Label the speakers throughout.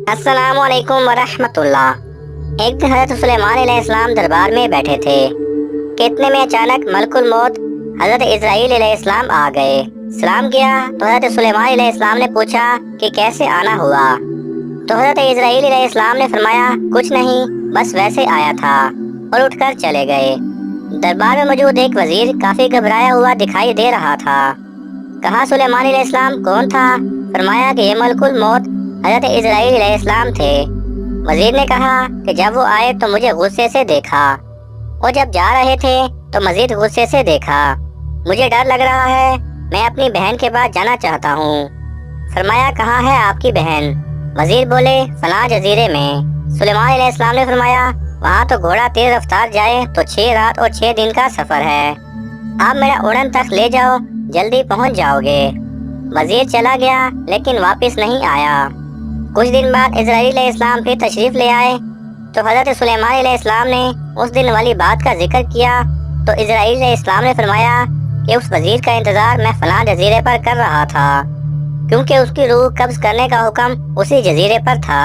Speaker 1: अस्सलामु अलैकुम वरहमतुल्लाह। एक दिन हज़रत सुलेमान अलैहिस्सलाम दरबार में बैठे थे कि इतने में अचानक मलकुल मौत हज़रत इज़राइल अलैहिस्सलाम आ गए। सलाम किया तो हज़रत सुलेमान अलैहिस्सलाम ने पूछा कि कैसे आना हुआ। तो हज़रत इज़राइल अलैहिस्सलाम ने फरमाया कुछ नहीं, बस वैसे आया था, और उठकर चले गए। दरबार में मौजूद एक वजीर काफी घबराया हुआ दिखाई दे रहा था। कहा सुलेमान अलैहिस्सलाम कौन था? फरमाया कि ये मलकुल मौत हज़रत इज़राइल अलैहिस्सलाम थे। वजीर ने कहा कि जब वो आए तो मुझे गुस्से से देखा, और जब जा रहे थे तो मजीद गुस्से से देखा। मुझे डर लग रहा है, मैं अपनी बहन के पास जाना चाहता हूँ। फरमाया कहाँ है आपकी बहन? वजीर बोले फलां जजीरे में। सुलेमान अलैहिस्सलाम ने फरमाया वहाँ तो घोड़ा तेज रफ्तार जाए तो 6 रात और 6 दिन का सफर है। आप मेरा उड़न तक ले जाओ, जल्दी पहुँच जाओगे। वजीर चला गया लेकिन वापस नहीं आया। कुछ दिन बाद इज़राइल अलैहिस्सलाम फिर तशरीफ ले आए तो हज़रत सुलेमान अलैहिस्सलाम ने उस दिन वाली बात का जिक्र किया। तो इज़राइल अलैहिस्सलाम ने फरमाया कि उस वजीर का इंतजार मैं फलां जजीरे पर कर रहा था, क्योंकि उसकी रूह कब्ज करने का हुक्म उसी जजीरे पर था।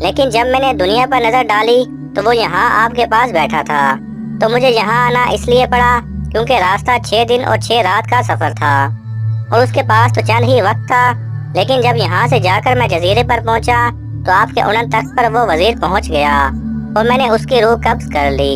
Speaker 1: लेकिन जब मैंने दुनिया पर नजर डाली तो वो यहाँ आपके पास बैठा था, तो मुझे यहाँ आना इसलिए पड़ा क्योंकि रास्ता 6 दिन और 6 रात का सफर था और उसके पास तो चंद ही वक्त था। लेकिन जब यहाँ से जाकर मैं जजीरे पर पहुँचा तो आपके उड़न तख्त पर वो वजीर पहुँच गया और मैंने उसकी रूह कब्ज कर ली।